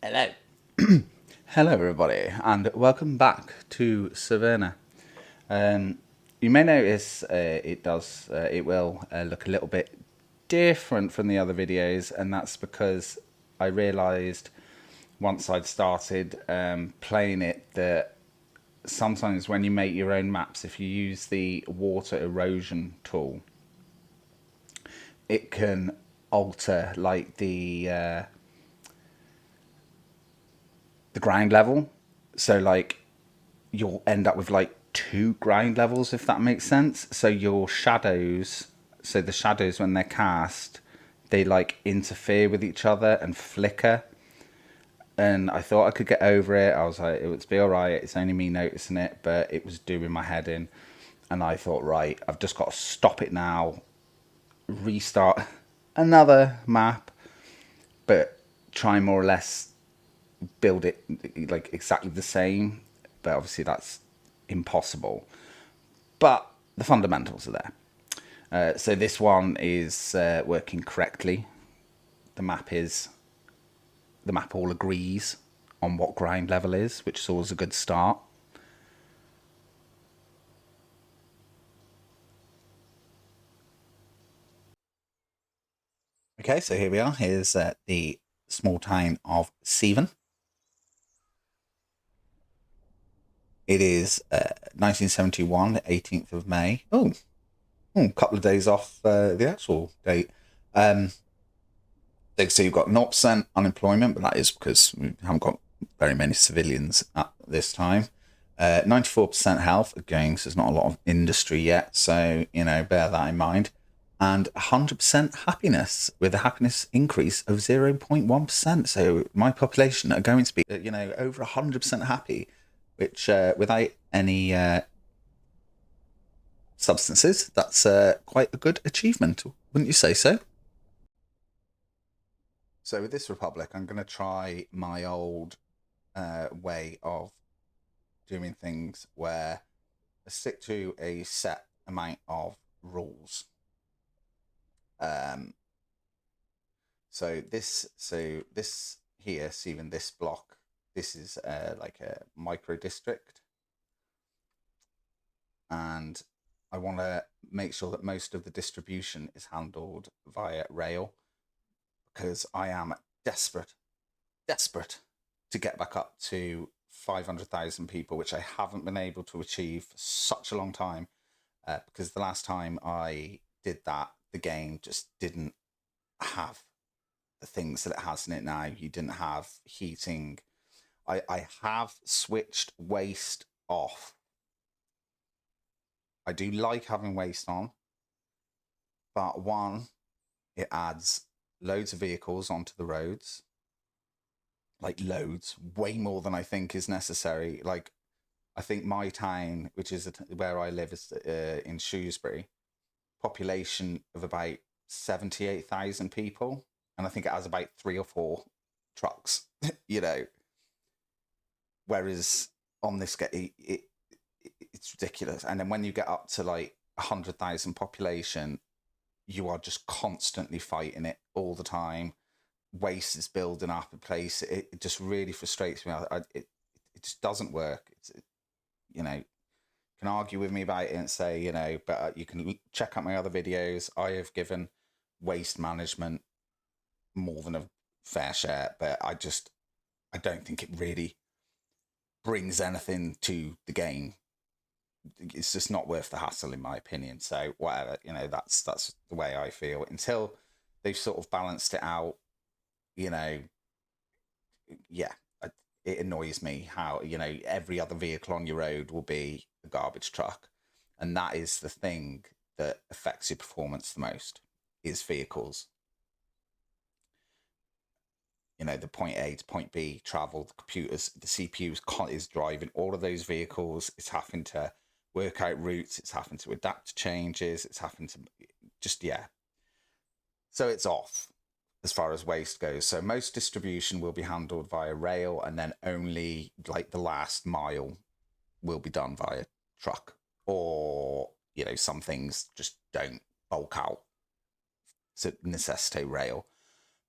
Hello. Hello, everybody, and welcome back to Severna. You may notice it will look a little bit different from the other videos, and that's because I realised once I'd started playing it that sometimes when you make your own maps, if you use the water erosion tool, it can alter like the grind level. So like you'll end up with like two grind levels, if that makes sense. So your shadows, so the shadows when they're cast, they like interfere with each other and flicker. And I thought I could get over it. I was like, it would be all right. It's only me noticing it, but it was doing my head in. And I thought, right, I've just got to stop it now, restart another map, but try more or less build it like exactly the same. But obviously that's impossible. But the fundamentals are there. So this one is working correctly. The map is the map all agrees on what grind level is, which is always a good start. Okay, so here we are. Here's the small town of Seven. It is 1971, 18th of May. A couple of days off the actual date. So you've got 0% unemployment, but that is because we haven't got very many civilians at this time. 94% health, again, so there's not a lot of industry yet, so, bear that in mind. And 100% happiness, with a happiness increase of 0.1%. So my population are going to be, over 100% happy, which without any substances, that's quite a good achievement, wouldn't you say so? So with this republic, I'm going to try my old way of doing things where I stick to a set amount of rules. Um, so this here, see even this block, this is like a micro district, and I want to make sure that most of the distribution is handled via rail because I am desperate to get back up to 500,000 people, which I haven't been able to achieve for such a long time. Because the last time I did that, the game just didn't have the things that it has in it now. You didn't have heating. I have switched waste off. I do like having waste on, but one, it adds loads of vehicles onto the roads, like loads, way more than I think is necessary. Like I think my town, which is where I live, is in Shrewsbury, population of about 78,000 people, and I think it has about 3 or 4 trucks. you know, Whereas on this it's ridiculous. And then when you get up to like 100,000 population, you are just constantly fighting it all the time. Waste is building up in place. It just really frustrates me. It just doesn't work. You know, can argue with me about it and say, but you can check out my other videos. I have given waste management more than a fair share, but I don't think it really brings anything to the game. It's just not worth the hassle, in my opinion. So whatever, that's the way I feel. Until they've sort of balanced it out, you know, yeah, it annoys me how every other vehicle on your road will be a garbage truck, and that is the thing that affects your performance the most is vehicles. The point A to point B travel, the computers, the CPU is driving all of those vehicles. It's having to work out routes. It's having to adapt to changes. It's having to just, yeah. So it's off as far as waste goes. So most distribution will be handled via rail, and then only like the last mile will be done via truck. Or, some things just don't bulk out to necessitate rail.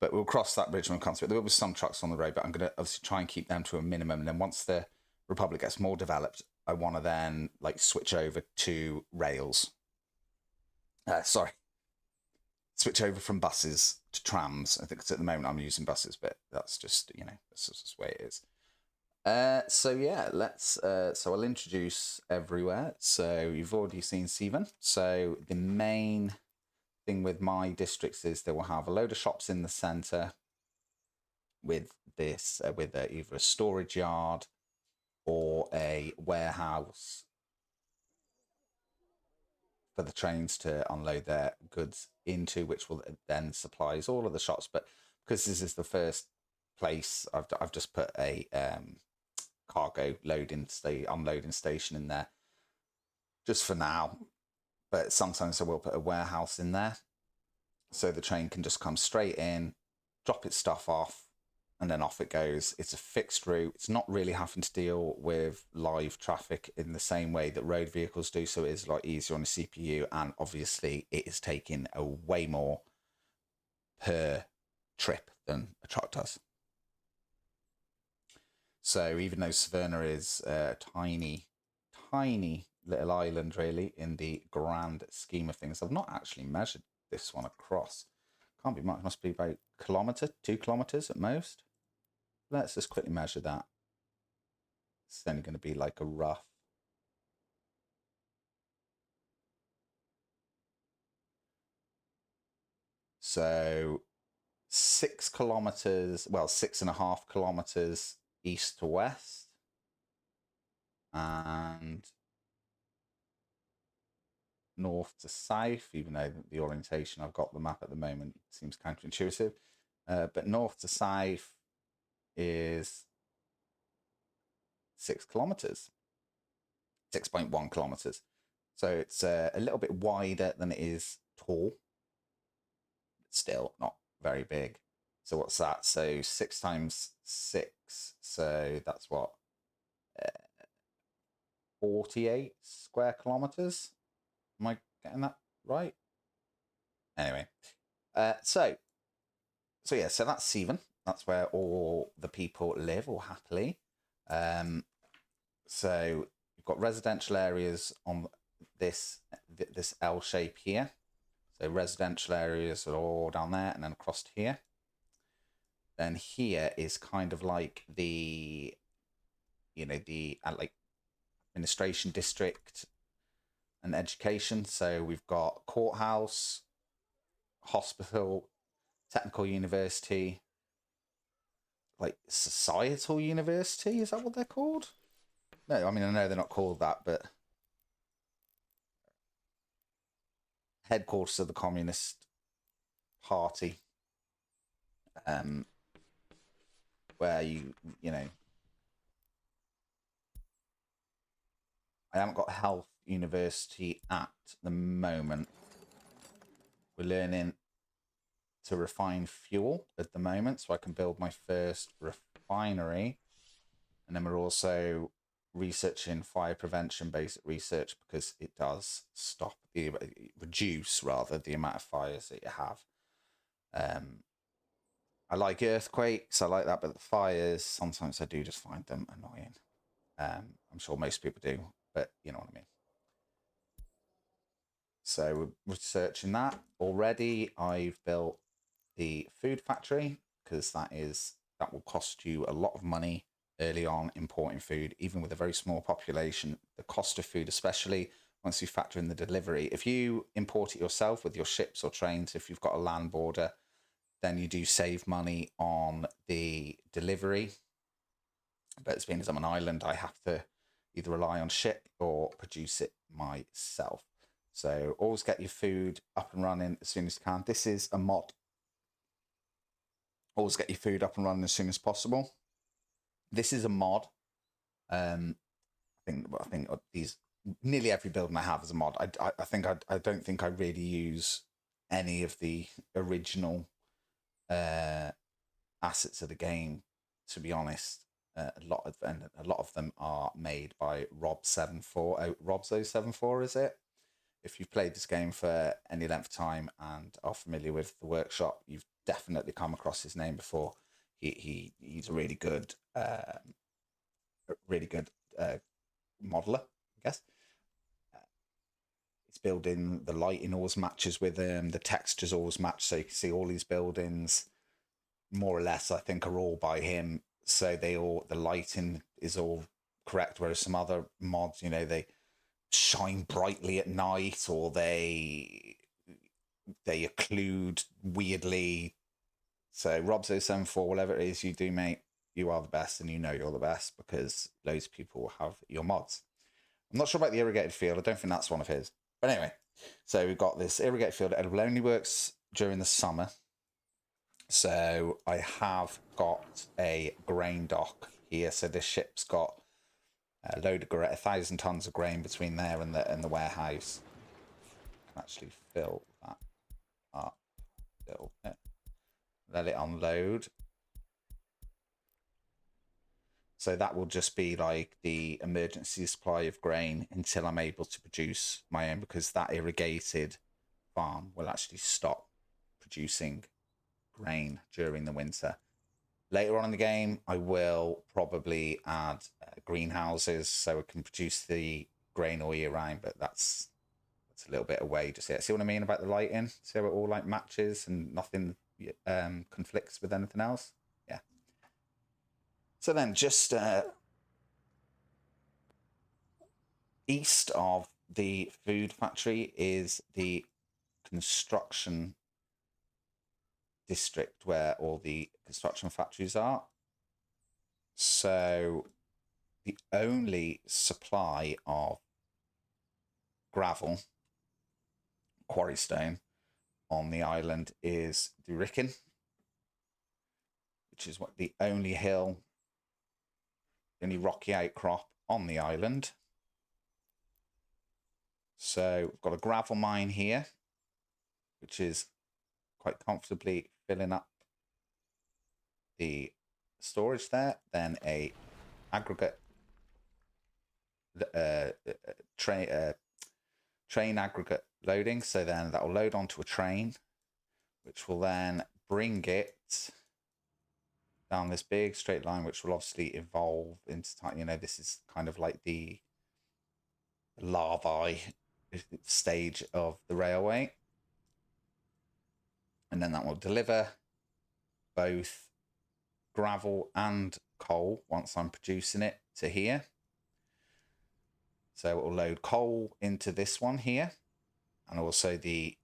But we'll cross that bridge when we come to it. There will be some trucks on the road, but I'm going to obviously try and keep them to a minimum. And then once the Republic gets more developed, I want to then like switch over to rails. Sorry, switch over from buses to trams. I think it's at the moment I'm using buses, but that's just that's just the way it is. So yeah, let's. So I'll introduce everywhere. So you've already seen Seven. So the main thing with my districts is they will have a load of shops in the centre with this, with either a storage yard or a warehouse for the trains to unload their goods into, which will then supplies all of the shops. But because this is the first place, I've just put a cargo unloading station in there just for now. But sometimes I will put a warehouse in there so the train can just come straight in, drop its stuff off, and then off it goes. It's a fixed route. It's not really having to deal with live traffic in the same way that road vehicles do, so it is a lot easier on a CPU, and obviously it is taking a way more per trip than a truck does. So even though Severna is a tiny little island, really, in the grand scheme of things, I've not actually measured this one across. Can't be much. Must be about kilometre, 2 kilometres at most. Let's just quickly measure that. It's then going to be like a rough. So 6 kilometres, well, 6.5 kilometres east to west. And north to south, even though the orientation I've got the map at the moment seems counterintuitive. But north to south is 6 kilometres, 6.1 kilometres. So it's a little bit wider than it is tall, but still not very big. So what's that? So 6 times 6, so that's what, 48 square kilometres? Am I getting that right? Anyway, so yeah, so that's Seven. That's where all the people live, all happily. So you've got residential areas on this L shape here. So residential areas are all down there and then across to here. Then here is kind of like the like administration district and education. So we've got courthouse, hospital, technical university, like societal university. Is that what they're called? No, I mean, I know they're not called that, but headquarters of the Communist Party, where I haven't got health university at the moment. We're learning to refine fuel at the moment, so I can build my first refinery. And then we're also researching fire prevention, basic research, because it does reduce the amount of fires that you have. I like earthquakes, I like that, but the fires, sometimes I do just find them annoying. I'm sure most people do, but you know what I mean. So we're researching that already. I've built the food factory because that will cost you a lot of money early on importing food, even with a very small population. The cost of food, especially once you factor in the delivery. If you import it yourself with your ships or trains, if you've got a land border, then you do save money on the delivery. But as being as I'm an island, I have to either rely on ship or produce it myself. So always get your food up and running as soon as you can. This is a mod. Always get your food up and running as soon as possible. This is a mod. I think these nearly every building I have is a mod. I don't think I really use any of the original assets of the game, to be honest. A lot of them are made by Robzo74, is it? If you've played this game for any length of time and are familiar with the workshop, you've definitely come across his name before. He's a really good modeler, I guess. It's building, the lighting always matches with him, the textures always match, so you can see all these buildings more or less, I think, are all by him. So the lighting is all correct, whereas some other mods, they shine brightly at night, or they occlude weirdly. So Robzo74, whatever it is you do, mate, you are the best, and you're the best because loads of people will have your mods. I'm not sure about the irrigated field. I don't think that's one of his. But anyway, so we've got this irrigated field. It only works during the summer. So I have got a grain dock here. So this ship's got a load of 1,000 tons of grain between there and the warehouse. I can actually fill that up a little bit. Let it unload. So that will just be like the emergency supply of grain until I'm able to produce my own, because that irrigated farm will actually stop producing grain during the winter. Later on in the game, I will probably add greenhouses so it can produce the grain all year round, but that's a little bit away just yet. See what I mean about the lighting? See how it all like matches and nothing conflicts with anything else? Yeah. So then just east of the food factory is the construction district where all the construction factories are. So the only supply of gravel, quarry stone, on the island is the Ricken, which is what the only hill, the only rocky outcrop on the island. So we've got a gravel mine here, which is quite comfortably filling up the storage there. Then a aggregate train aggregate loading. So then that will load onto a train, which will then bring it down this big straight line, which will obviously evolve into time. This is kind of like the larvae stage of the railway. And then that will deliver both gravel and coal once I'm producing it to here. So it will load coal into this one here, and also the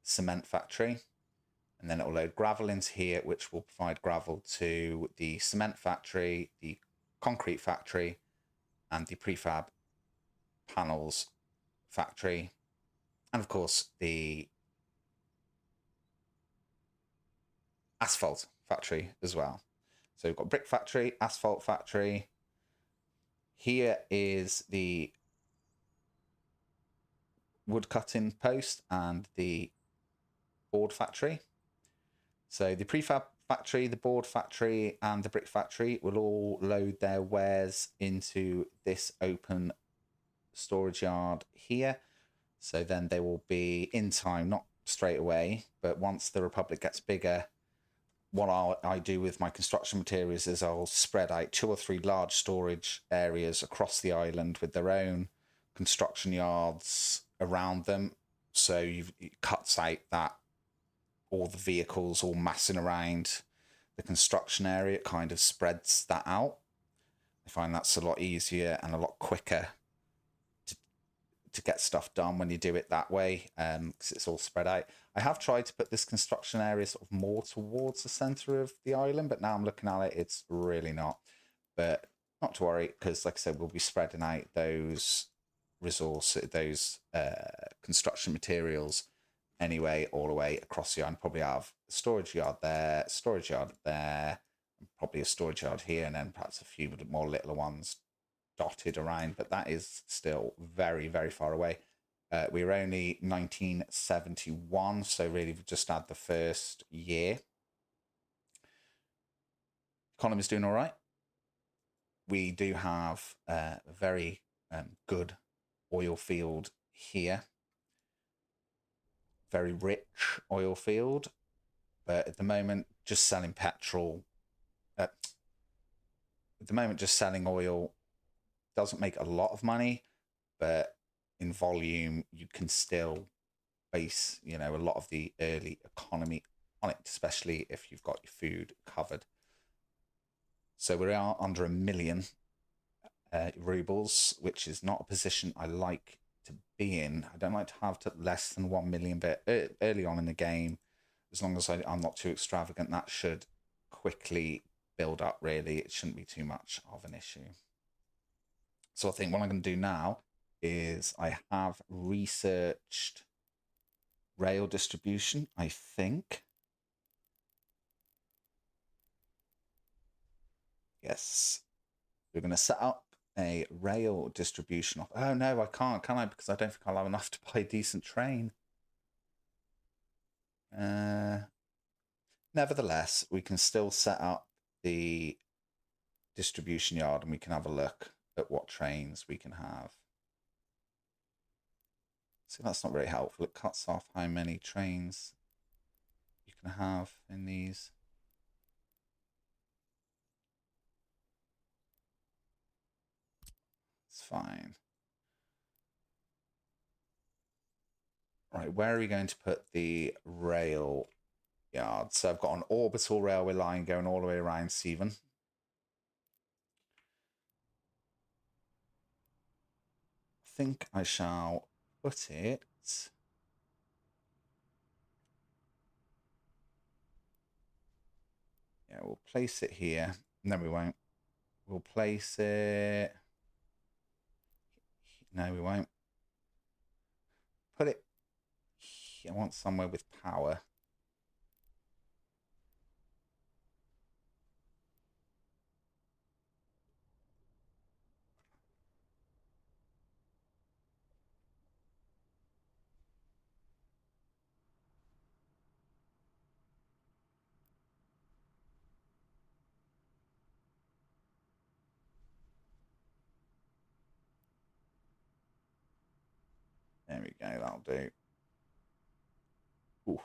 cement factory. And then it will load gravel into here, which will provide gravel to the cement factory, the concrete factory, and the prefab panels factory. And of course, the asphalt factory as well. So we've got brick factory, asphalt factory. Here is the wood cutting post and the board factory. So the prefab factory, the board factory, and the brick factory will all load their wares into this open storage yard here. So then they will be in time, not straight away, but once the Republic gets bigger, what I do with my construction materials is I'll spread out 2 or 3 large storage areas across the island with their own construction yards around them. So it cuts out that all the vehicles all massing around the construction area. It kind of spreads that out. I find that's a lot easier and a lot quicker to get stuff done when you do it that way, because it's all spread out. I have tried to put this construction area sort of more towards the center of the island, but now I'm looking at it, it's really not. But not to worry, because like I said, we'll be spreading out those construction materials anyway, all the way across the island. Probably have a storage yard there, probably a storage yard here, and then perhaps a few more little ones dotted around, but that is still very, very far away. We were only 1971, so really we've just had the first year. Economy's doing all right. We do have a very good oil field here. Very rich oil field, But at the moment, just selling petrol, at the moment, just selling oil doesn't make a lot of money, but in volume, you can still base, a lot of the early economy on it, especially if you've got your food covered. So we are under 1 million rubles, which is not a position I like to be in. I don't like to have less than 1 million, but early on in the game, as long as I'm not too extravagant, that should quickly build up, really. It shouldn't be too much of an issue. So I think what I'm going to do now is I have researched rail distribution, I think. Yes. We're going to set up a rail distribution. Oh, no, I can't, can I? Because I don't think I'll have enough to buy a decent train. Nevertheless, we can still set up the distribution yard and we can have a look at what trains we can have. See, that's not very helpful. It cuts off how many trains you can have in these. It's fine. Right, where are we going to put the rail yard? So I've got an orbital railway line going all the way around Severna. I think I shall put it... Yeah, we'll place it here. No, we won't. We'll place it... No, we won't. Put it... I want somewhere with power. There we go, that'll do. Ooh.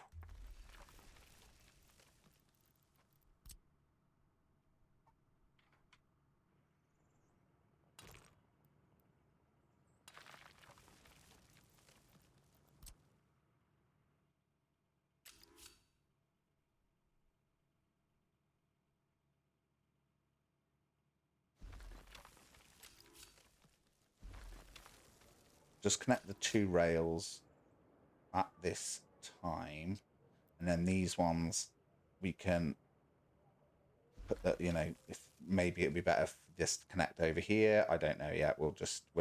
Just connect the two rails at this time, and then these ones we can put that, if maybe it'd be better if just connect over here. I don't know yet. We'll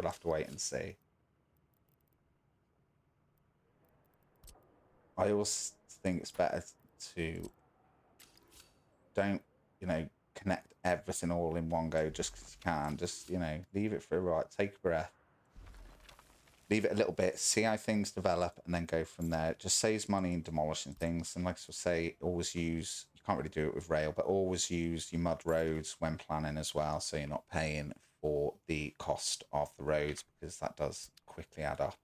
have to wait and see. I always think it's better to don't, connect everything all in one go just because you can. Just, leave it for a while, take a breath, leave it a little bit, see how things develop, and then go from there. It just saves money in demolishing things. And like I say, always use, you can't really do it with rail, but always use your mud roads when planning as well, so you're not paying for the cost of the roads, because that does quickly add up.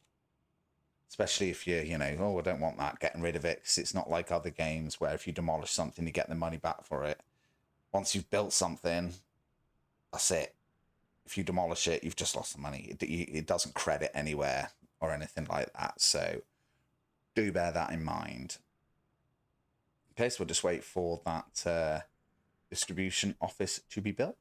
Especially if you're, oh, I don't want that, getting rid of it, because it's not like other games where if you demolish something, you get the money back for it. Once you've built something, that's it. If you demolish it, you've just lost the money. It doesn't credit anywhere or anything like that. So do bear that in mind. Okay, so we'll just wait for that distribution office to be built.